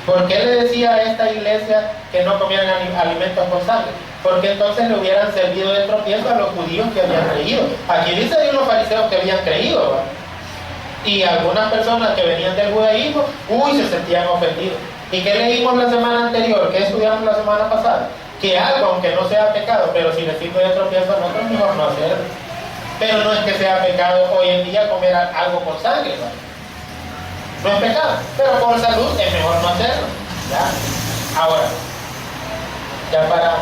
¿por qué le decía a esta iglesia que no comieran alimentos con sangre? Porque entonces le hubieran servido de tropiezo a los judíos que habían creído. Aquí dice de unos fariseos que habían creído, ¿verdad? Y algunas personas que venían del judaísmo, se sentían ofendidos. ¿Y qué leímos la semana anterior? ¿Qué estudiamos la semana pasada? Que algo, aunque no sea pecado, pero si le sirve de tropiezo a nosotros, mejor no hacerlo. Pero no es que sea pecado hoy en día comer algo con sangre, ¿verdad? No es pecado, pero por salud es mejor no hacerlo. ¿Ya? Ahora, ya para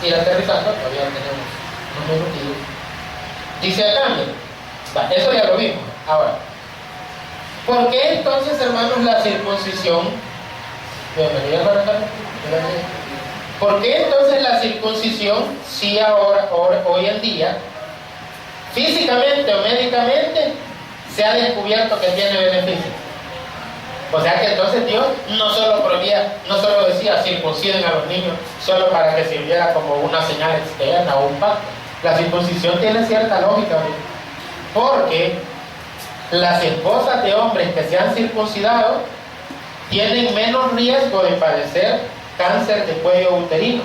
ir aterrizando, todavía tenemos unos minutitos. Dice acá, miren, eso ya lo vimos. Ahora, ¿por qué entonces, hermanos, la circuncisión? Bienvenida para acá. ¿Por qué entonces la circuncisión, si hoy en día, físicamente o médicamente, se ha descubierto que tiene beneficios? O sea que entonces Dios no solo decía circunciden a los niños solo para que sirviera como una señal externa o un pacto. La circuncisión tiene cierta lógica, porque las esposas de hombres que se han circuncidado tienen menos riesgo de padecer cáncer de cuello uterino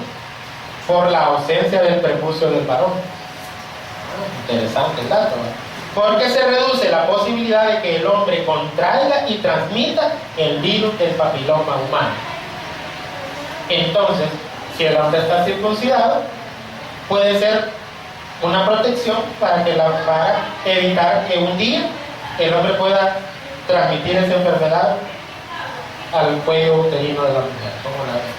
por la ausencia del prepucio del varón. Interesante el dato, ¿no? Porque se reduce la posibilidad de que el hombre contraiga y transmita el virus del papiloma humano. Entonces, si el hombre está circuncidado, puede ser una protección para evitar que un día el hombre pueda transmitir esa enfermedad al cuello uterino de la mujer. ¿Cómo la ven?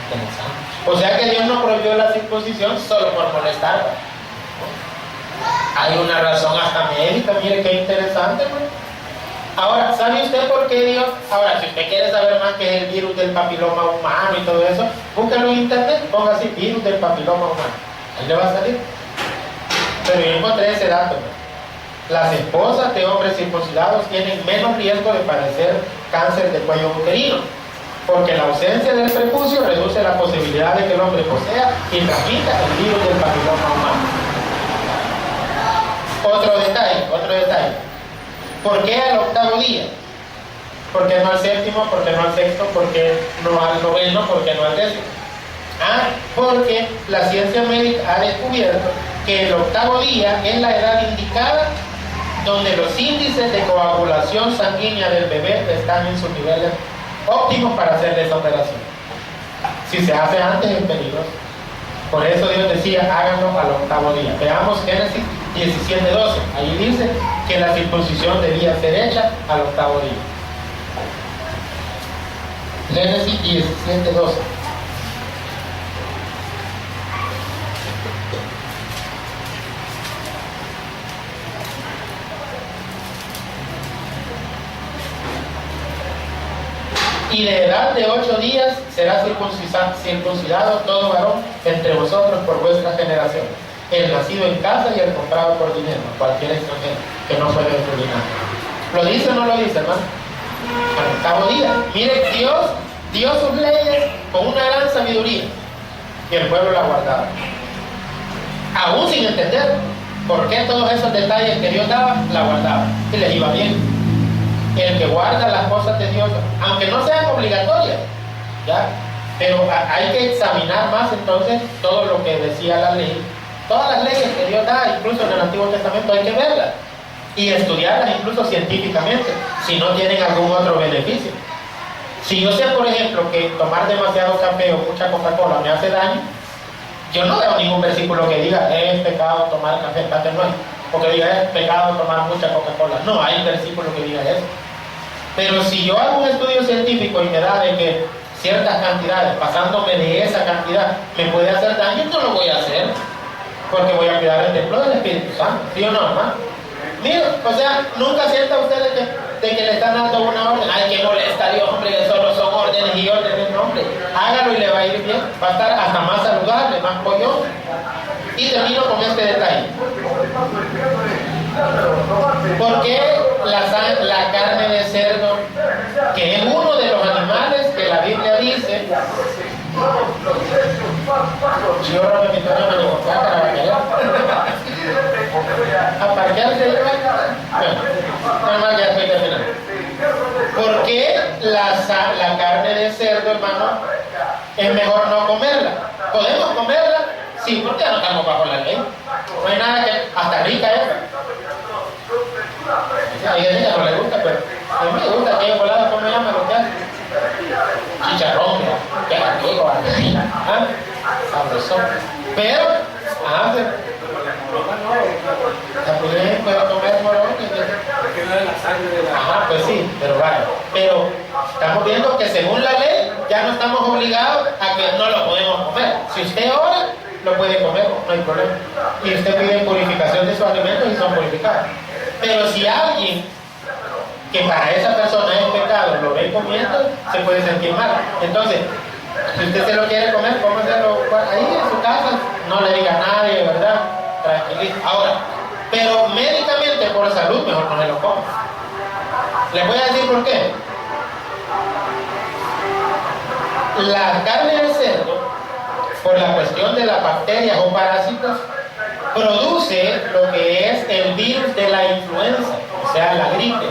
Interesante. O sea que Dios no prohibió la circuncisión solo por molestarla. Hay una razón hasta médica, mire qué interesante, pues. Ahora, ¿sabe usted por qué Dios? Ahora, si usted quiere saber más qué es el virus del papiloma humano y todo eso, búsquelo en internet, ponga así, virus del papiloma humano. Ahí le va a salir. Pero yo encontré ese dato, pues. Las esposas de hombres circuncidados tienen menos riesgo de padecer cáncer de cuello uterino, porque la ausencia del prepucio reduce la posibilidad de que el hombre posea y transmita el virus del papiloma humano. Otro detalle. ¿Por qué al octavo día? ¿Por qué no al séptimo? ¿Por qué no al sexto? ¿Por qué no al noveno? ¿Por qué no al décimo? Porque la ciencia médica ha descubierto que el octavo día es la edad indicada donde los índices de coagulación sanguínea del bebé están en sus niveles óptimos para hacer esa operación. Si se hace antes es peligroso. Por eso Dios decía, háganlo al octavo día. Veamos Génesis 17:12. Ahí dice que la circuncisión debía ser hecha al octavo día. Génesis 17:12. Y de edad de 8 días será circuncidado todo varón entre vosotros por vuestra generación, el nacido en casa y el comprado por dinero, cualquier extranjero que no fuera de tu linaje. ¿Lo dice o no lo dice, hermano? Al octavo día. Mire, Dios dio sus leyes con una gran sabiduría y el pueblo la guardaba, aún sin entender por qué todos esos detalles que Dios daba, la guardaba y les iba bien. El que guarda las cosas de Dios, aunque no sean obligatorias, ¿ya? Pero hay que examinar más entonces todo lo que decía la ley. Todas las leyes que Dios da, incluso en el Antiguo Testamento, hay que verlas y estudiarlas incluso científicamente, si no tienen algún otro beneficio. Si yo sé, por ejemplo, que tomar demasiado café o mucha Coca-Cola me hace daño, yo no veo ningún versículo que diga es pecado tomar café, no hay. O que diga es pecado tomar mucha Coca-Cola. No hay versículo que diga eso. Pero si yo hago un estudio científico y me da de que ciertas cantidades, pasándome de esa cantidad, me puede hacer daño, no lo voy a hacer. Porque voy a cuidar el templo del Espíritu Santo. ¿Sí o no, hermano? Mira, o sea, nunca sienta usted de que le están dando una orden. Ay, que molesta Dios, hombre, que solo son órdenes y órdenes, no, hombre. Hágalo y le va a ir bien. Va a estar hasta más saludable, más pollón. Y termino con este detalle. ¿Por qué la carne de cerdo, que es uno de los animales que la Biblia dice, yo no me quito ni con a parquearse? Bueno, normal, ya estoy terminando. ¿Por qué la carne de cerdo, hermano, es mejor no comerla? ¿Podemos comerla? Sí, porque ya no estamos bajo la ley. No hay nada que... hasta rica es. A ella no le gusta, pero a mí me gusta aquella volada, ¿cómo se llama? Lo que hace chicharrón, que rico, ¿ah? Sabrosón. Pero, también puede comer morón. Que no es la sangre de la... Ajá, pues sí, pero vale. Pero estamos viendo que según la ley ya no estamos obligados a que no lo podemos comer. Si usted ora, lo puede comer, no hay problema. Y usted pide purificación de sus alimentos y son purificados. Pero si alguien que para esa persona es pecado lo ve comiendo, se puede sentir mal. Entonces, si usted se lo quiere comer, cómaselo ahí en su casa, no le diga a nadie, ¿verdad? Tranquilito. Ahora, pero médicamente por salud mejor no se lo coma. Les voy a decir por qué. La carne de cerdo, por la cuestión de las bacterias o parásitos, produce lo que es el virus de la influenza, o sea, la gripe.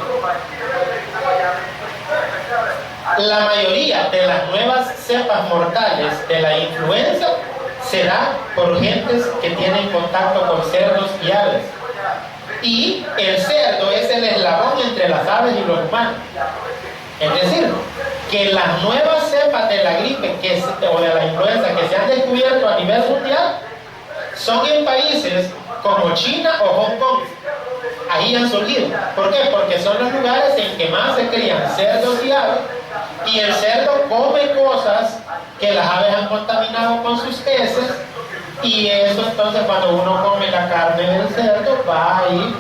La mayoría de las nuevas cepas mortales de la influenza se da por gentes que tienen contacto con cerdos y aves. Y el cerdo es el eslabón entre las aves y los humanos. Es decir, que las nuevas cepas de la gripe o de la influenza que se han descubierto a nivel mundial son en países como China o Hong Kong. Ahí han surgido. ¿Por qué? Porque son los lugares en que más se crían cerdos y aves, y el cerdo come cosas que las aves han contaminado con sus heces, y eso entonces cuando uno come la carne del cerdo va a ir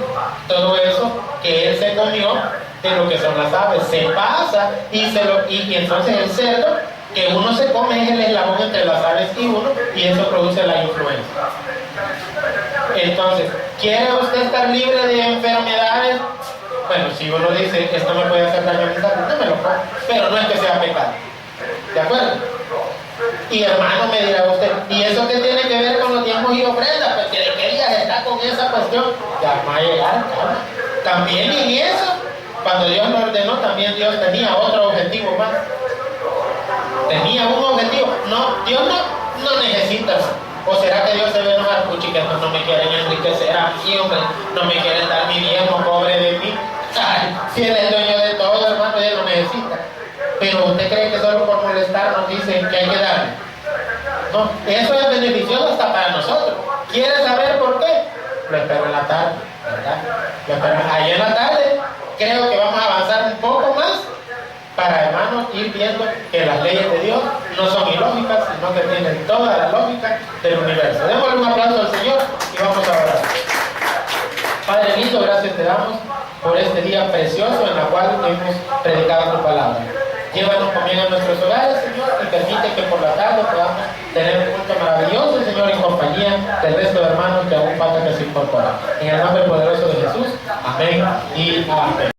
todo eso que él se comió de lo que son las aves, se pasa y entonces el cerdo que uno se come es el eslabón entre las aves y uno, y eso produce la influenza. Entonces, ¿quiere usted estar libre de enfermedades? Bueno, si uno dice, esto me puede hacer daño a mi salud, no me lo como, pero no es que sea pecado. ¿De acuerdo? Y hermano, me dirá usted, ¿y eso qué tiene que ver con los diezmos y ofrendas? Pues que de qué días está con esa cuestión. Ya va a llegar, calma. También en eso, cuando Dios lo ordenó, también Dios tenía otro objetivo más. Tenía un objetivo. No, Dios no necesita. ¿O será que Dios se ve enojar? Puchi, que estos no me quieren enriquecer a mí, hombre, no me quieren dar mi diezmo, pobre de mí. Ay, si Él es el dueño de todo, hermano, Él no necesita. Pero usted cree que solo por molestar nos dicen que hay que darle. No, eso es beneficioso hasta para nosotros. ¿Quiere saber por qué? Lo espero en la tarde, ¿verdad? Lo espero ahí en la tarde. Creo que vamos a avanzar un poco más para, hermanos, ir viendo que las leyes de Dios no son ilógicas, sino que tienen toda la lógica del universo. Démosle un aplauso al Señor y vamos a orar. Padre lindo, gracias te damos por este día precioso en el cual hemos predicado tu palabra. Llévanos también a nuestros hogares, Señor, y permite que por la tarde podamos tener un culto maravilloso, Señor, en compañía del resto de hermanos que aún falta que se incorporen. En el nombre poderoso de Jesús, amén y amén.